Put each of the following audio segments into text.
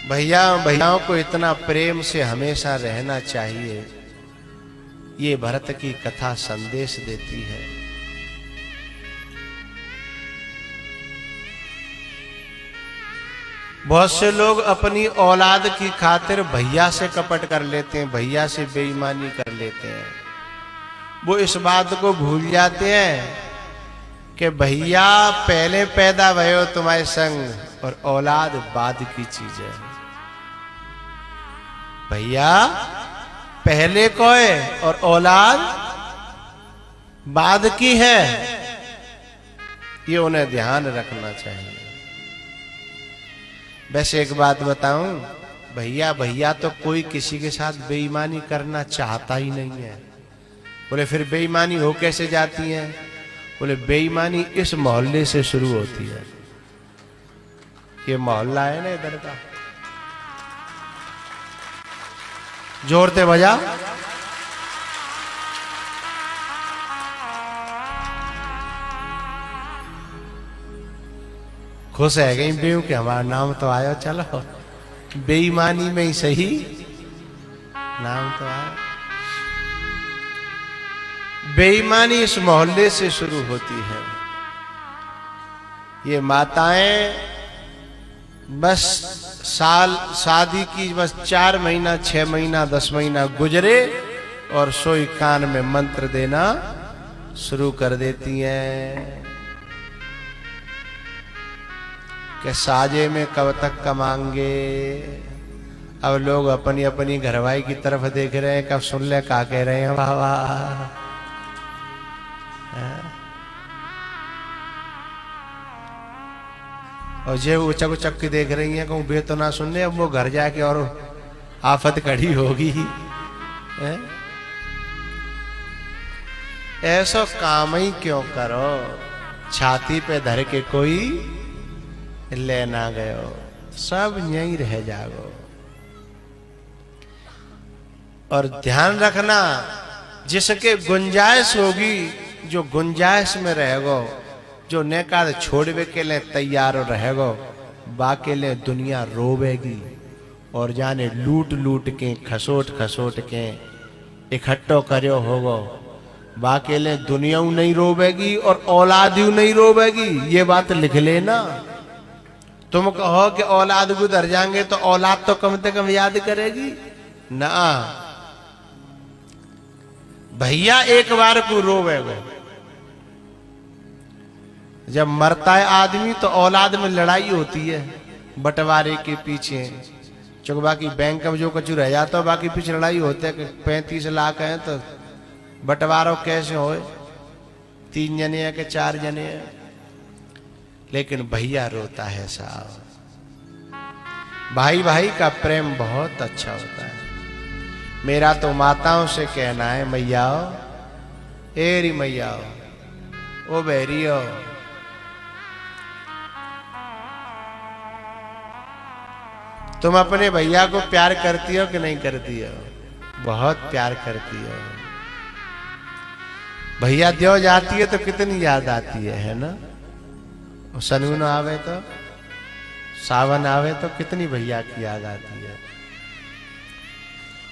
भैया भैयाओं को इतना प्रेम से हमेशा रहना चाहिए, ये भरत की कथा संदेश देती है। बहुत से लोग अपनी औलाद की खातिर भैया से कपट कर लेते हैं, भैया से बेईमानी कर लेते हैं। वो इस बात को भूल जाते हैं कि भैया पहले पैदा भयो तुम्हारे संग और औलाद बाद की चीज है। भैया पहले को है और औलाद बाद की है, ये उन्हें ध्यान रखना चाहिए। वैसे एक बात बताऊं, भैया भैया तो कोई किसी के साथ बेईमानी करना चाहता ही नहीं है। बोले फिर बेईमानी हो कैसे जाती है? बोले बेईमानी इस मोहल्ले से शुरू होती है। ये मोहल्ला है ना इधर का, जोर से बजा। खुश है गई बेऊ कि हमारा नाम तो आया। चलो बेईमानी में ही सही नाम तो आया। बेईमानी इस मोहल्ले से शुरू होती है। ये माताएं बस साल शादी की बस 4 महीना 6 महीना 10 महीना गुजरे और सोई कान में मंत्र देना शुरू कर देती हैं कि साजे में कब तक कमाएंगे। अब लोग अपनी अपनी घरवाई की तरफ देख रहे हैं, कब सुन ले क्या कह रहे हैं। वाह वाह। और जे उचक उचक के देख रही हैं, कहूँ बे तो ना सुन ले, अब वो घर जाके और आफत खड़ी होगी। ऐसा काम ही क्यों करो, छाती पे धर के कोई लेना गयो, सब यहीं रह जाओ। और ध्यान रखना, जिसके गुंजाइश होगी, जो गुंजाइश में रहेगो, जो नेकार छोड़वे के लिए तैयार रहेगो, बाके लिए दुनिया रोवेगी और जाने लूट लूट के खसोट खसोट के इकट्ठो करो होगो, बाके लिए दुनिया नहीं रोवेगी और औलाद नहीं रोवेगी। ये बात लिख लेना। तुम कहो कि औलाद गुजर जाएंगे तो औलाद तो कम से कम याद करेगी ना। भैया एक बार को रोवेगो। जब मरता है आदमी तो औलाद में लड़ाई होती है बंटवारे के पीछे। चूंकि बाकी बैंक में जो कुछ रह जाता है बाकी पीछे लड़ाई होती है कि 35 लाख है तो बंटवारा कैसे हो, 3 जने हैं कि 4 जने हैं। लेकिन भैया रोता है साहब। भाई भाई का प्रेम बहुत अच्छा होता है। मेरा तो माताओं से कहना है, मैयाओ एरी मैयाओ ओ बहरियो, तुम अपने भैया को प्यार करती हो कि नहीं करती हो? बहुत प्यार करती हो। भैया देव जाती है तो कितनी याद आती है ना। सनून आवे तो, सावन आवे तो कितनी भैया की याद आती है।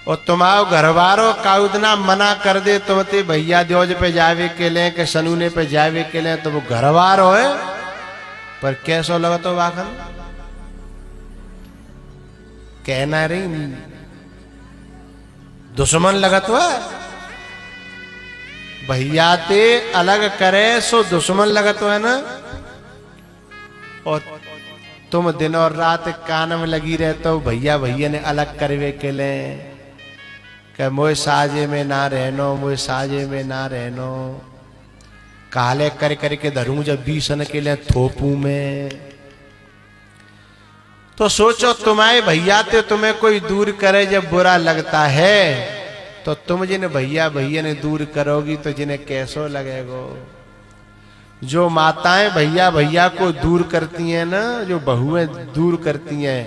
और तुम्हारो घरवारो का उतना मना कर दे तुमते भैया देवज पे जावे के लिए कि सनूने पे जावे के लिए, तो वो घरवार हो पर कैसो लगा तो वाखन कहना रही दुश्मन लगत हुआ। भैया ते अलग करे सो दुश्मन लगत हुआ ना। और तुम दिन और रात कान में लगी रहते हो भैया भैया ने अलग करवे के लिए कि मोए साजे में ना रहनो, मोए साजे में ना रहनो। काले कर करके धरूं जब बीसन के लिए थोपू में। तो सोचो तुम्हारे भैया ते तुम्हें कोई दूर करे जब बुरा लगता है, तो तुम जिन्हें भैया भैया ने दूर करोगी तो जिन्हें कैसो लगेगो। जो माताएं भैया भैया को दूर करती हैं ना, जो बहुएं दूर करती हैं,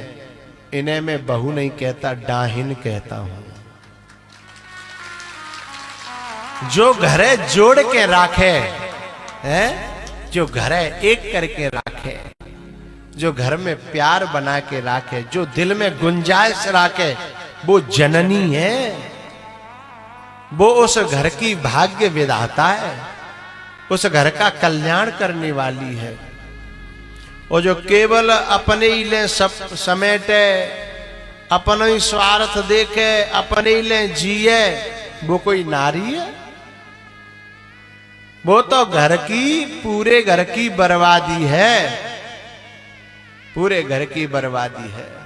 इन्हें मैं बहू नहीं कहता, डाहिन कहता हूं। जो घरे जोड़ के राखे है, जो घरे एक करके राखे, जो घर में प्यार बना के रखे, जो दिल में गुंजाइश रखे, वो जननी है, वो उस घर की भाग्य विधाता है, उस घर का कल्याण करने वाली है। और जो केवल अपने ही ले सब समेटे, अपना ही स्वार्थ देखे, अपने ही ले जिए, वो कोई नारी है? वो तो घर की, पूरे घर की बर्बादी है, पूरे घर की बर्बादी है।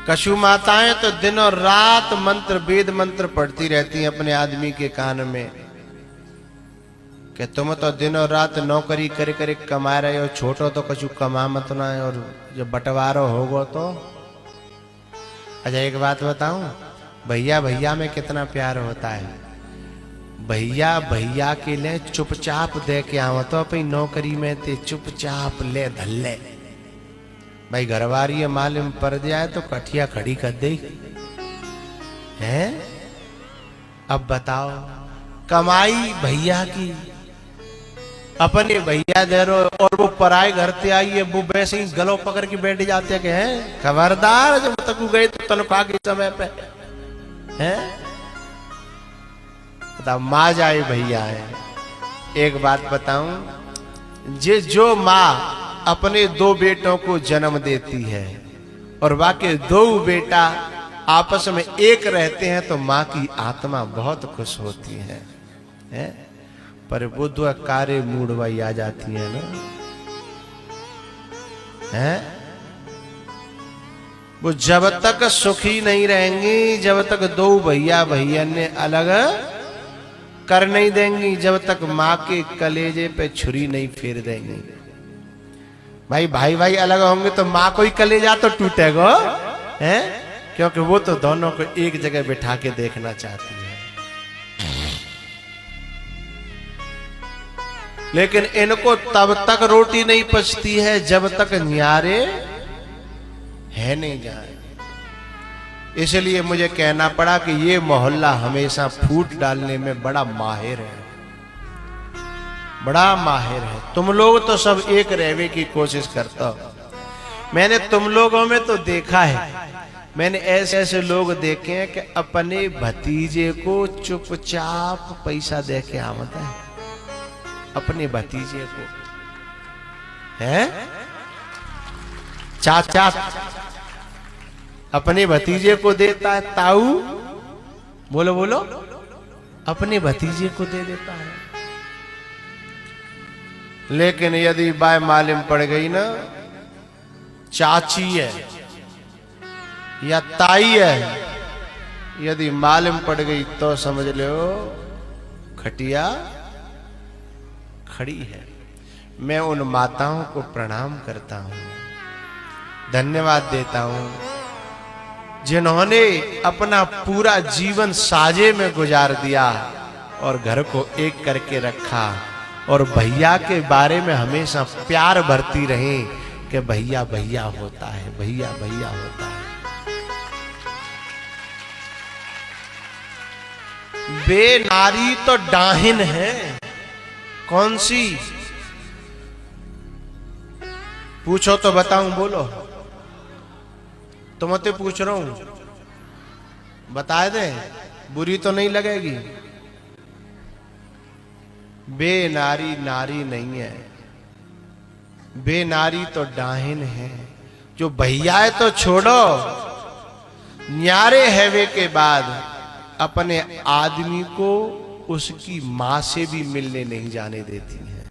कछु माताएं तो दिन और रात मंत्र, वेद मंत्र पढ़ती रहती हैं अपने आदमी के कान में कि तुम तो दिन और रात नौकरी करे करे कमा रहे हो, छोटो तो कछु कमा मत ना, और जब बंटवारो होगो तो। अच्छा एक बात बताऊं, भैया भैया में कितना प्यार होता है। भैया भैया के लिए चुपचाप दे के आओ तो अपनी नौकरी में ते चुपचाप ले धल्ले। भाई घरवारी मालूम पड़ जाए तो कठिया खड़ी कर दे हैं। अब बताओ, कमाई भैया की, अपने भैया दे रो, और वो पराए घर से आई है, वो वैसे ही गलों पकड़ के बैठ जाते हैं कि हैं खबरदार, जब तक गए तो तनख्वाह के समय पे हैं। बताओ, माँ जाए भैया है। एक बात बताऊं, जो माँ अपने दो बेटों को जन्म देती है और बाकी दो बेटा आपस में एक रहते हैं तो माँ की आत्मा बहुत खुश होती है? पर बुद्ध कार्य मूडवाई आ जाती है ना, है? वो जब तक सुखी नहीं रहेंगी, जब तक दो भैया भैया ने अलग कर नहीं देंगी, जब तक माँ के कलेजे पे छुरी नहीं फेर देंगी। भाई भाई भाई अलग होंगे तो माँ को ही कलेजा तो टूटेगा, हैं? क्योंकि वो तो दोनों को एक जगह बिठा के देखना चाहती है। लेकिन इनको तब तक रोटी नहीं पचती है जब तक न्यारे है नहीं जाए। इसलिए मुझे कहना पड़ा कि ये मोहल्ला हमेशा फूट डालने में बड़ा माहिर है, बड़ा माहिर है। तुम लोग तो सब एक रहने की कोशिश करता हो। मैंने तुम लोगों में तो देखा है, मैंने ऐसे ऐसे लोग देखे हैं कि अपने भतीजे को चुपचाप पैसा दे के आवता है, अपने भतीजे को, है? चाचा अपने भतीजे को देता है, ताऊ बोलो बोलो, अपने भतीजे को दे देता है। लेकिन यदि बाय मालूम पड़ गई ना, चाची है या ताई है, यदि मालूम पड़ गई तो समझ लो खटिया खड़ी है। मैं उन माताओं को प्रणाम करता हूं, धन्यवाद देता हूं, जिन्होंने अपना पूरा जीवन साजे में गुजार दिया और घर को एक करके रखा, और भैया के बारे में हमेशा प्यार भरती रहे कि भैया भैया होता है, भैया भैया होता है। वे नारी तो डाहिन है। कौन सी? पूछो तो बताऊं, बोलो। तुमसे पूछ रहा हूं, बता दे, बुरी तो नहीं लगेगी। बे नारी नारी नहीं है, बे नारी तो डाहिन है। जो भैया है तो छोड़ो, न्यारे हैवे के बाद अपने आदमी को उसकी मां से भी मिलने नहीं जाने देती है।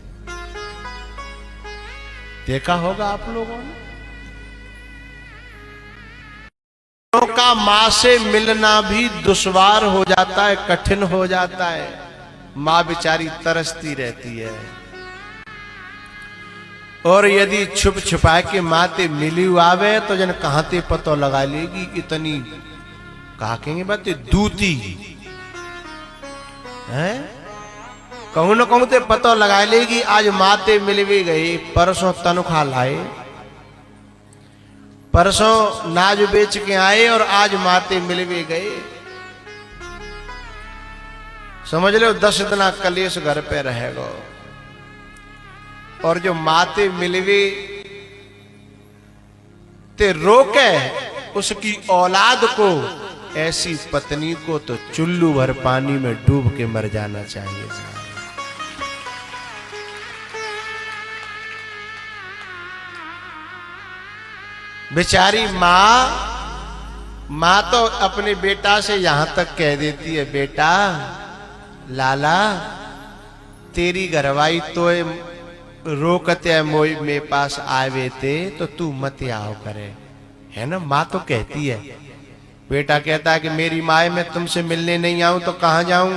देखा होगा आप लोगों ने, का मां से मिलना भी दुश्वार हो जाता है, कठिन हो जाता है। मां बेचारी तरसती रहती है, और यदि छुप छुपा के माते मिली आवे तो जन कहां ते पतो लगा लेगी, इतनी कहा कहेंगे बात दूती है। कहूं न कहूं ते पतो लगा लेगी आज माते मिल भी गई, परसों तनख्वाह लाए, परसों नाज बेच के आए और आज माते मिल भी गए। समझ लो 10 दिन कलेश घर पे रहेगा। और जो माते मिलवी ते रोके उसकी औलाद को, ऐसी पत्नी को तो चुल्लू भर पानी में डूब के मर जाना चाहिए। बेचारी माँ तो अपने बेटा से यहां तक कह देती है, बेटा लाला तेरी घरवाई तो रोकते मोई मेरे पास आवे थे तो तू मत आओ करे, है ना। माँ तो कहती है। बेटा कहता है कि मेरी माँ मैं तुमसे मिलने नहीं आऊं तो कहां जाऊं।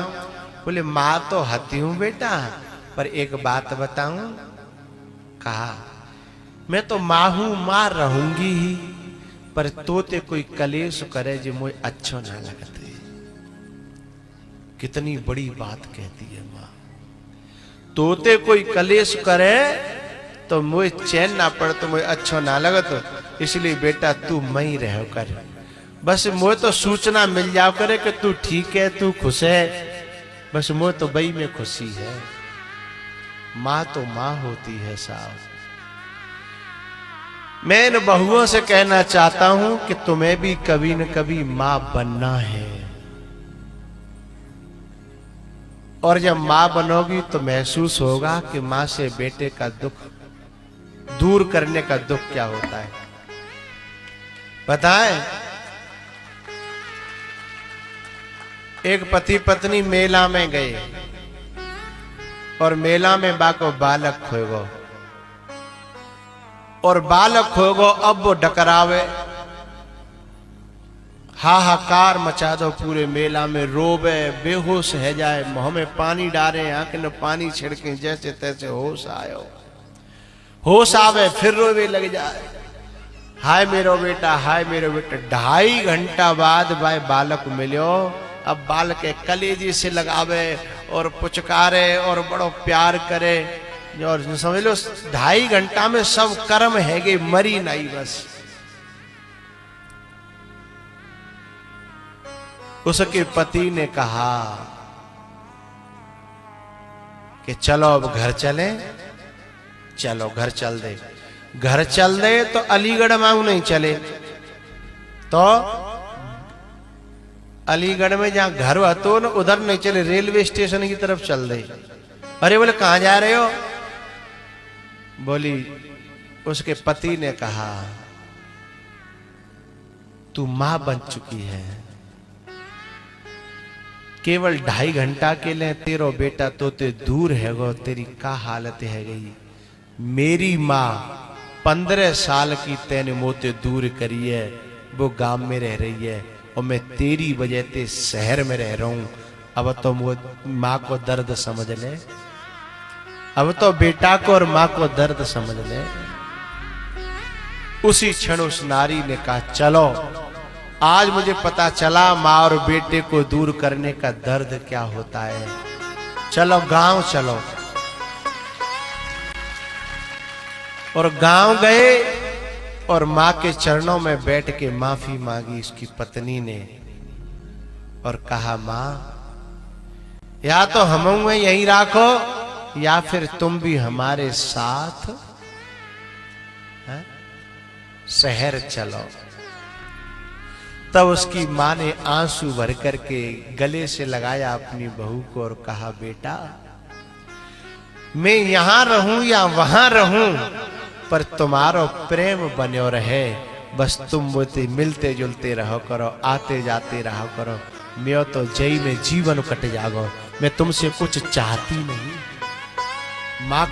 बोले माँ तो हती हूं बेटा, पर एक बात बताऊं। कहा मैं तो माँ हूं, माँ रहूंगी ही, पर तोते कोई कलेश करे जो मुझे अच्छो ना लगते। कितनी बड़ी बात कहती है माँ। तोते कोई कलेश करे तो मुझे चैन ना पड़, तो मुझे अच्छा ना लगत। इसलिए बेटा तू मई रहो कर, बस मुझे तो सूचना मिल जाओ करे कि तू ठीक है, तू खुश है, बस मुझे तो बई में खुशी है। माँ तो माँ होती है साहब। मैं इन बहुओं से कहना चाहता हूं कि तुम्हें भी कभी न कभी मां बनना है, और जब मां बनोगी तो महसूस होगा कि मां से बेटे का दुख दूर करने का दुख क्या होता है। बताएं, एक पति पत्नी मेला में गए और मेला में बाको बालक खोएगो, और बालक खोएगो। अब वो डकरावे, हाहाकार मचा दो पूरे मेला में, रोवे, बेहोश है जाए, मुंह में पानी डाले, आंख में पानी छिड़के, जैसे तैसे होश आयो। होश आवे फिर रोवे लग जाए, हाय मेरो बेटा, हाय मेरो बेटा। 2.5 घंटा बाद भाई बालक मिलो। अब बालक के कलेजी से लगावे और पुचकारे और बड़ो प्यार करे, और समझ लो 2.5 घंटा में सब कर्म है गए, मरी नहीं बस। उसके पति ने कहा कि चलो अब घर चले, चलो घर चल दे। घर चल दे तो अलीगढ़ में नहीं चले, तो अलीगढ़ में जहां घर हुआ तो न उधर नहीं चले, रेलवे स्टेशन की तरफ चल दे। अरे बोले कहां जा रहे हो। बोली, उसके पति ने कहा तू मां बन चुकी है, केवल 2.5 घंटा के लिए तेरो बेटा तोते दूर है गो, तेरी का हालत है गई। मेरी माँ 15 साल की तेने मोते दूर करी है, वो गांव में रह रही है, और मैं तेरी वजह से शहर में रह रहा हूं। अब तो माँ को दर्द समझ ले, अब तो बेटा को और माँ को दर्द समझ ले। उसी क्षण उस नारी ने कहा चलो, आज मुझे पता चला माँ और बेटे को दूर करने का दर्द क्या होता है, चलो गांव चलो। और गांव गए और माँ के चरणों में बैठ के माफी मांगी उसकी पत्नी ने, और कहा माँ या तो हम यहीं राखो या फिर तुम भी हमारे साथ शहर चलो। तब उसकी माँ ने आंसू भर करके गले से लगाया अपनी बहू को और कहा बेटा मैं यहां रहूं या वहां रहूं, पर तुम्हारो प्रेम बन्यो रहे, बस तुम मुझे मिलते जुलते रहो करो, आते जाते रहो करो। मैं तो जई में जीवन कट जागो, मैं तुमसे कुछ चाहती नहीं। माँ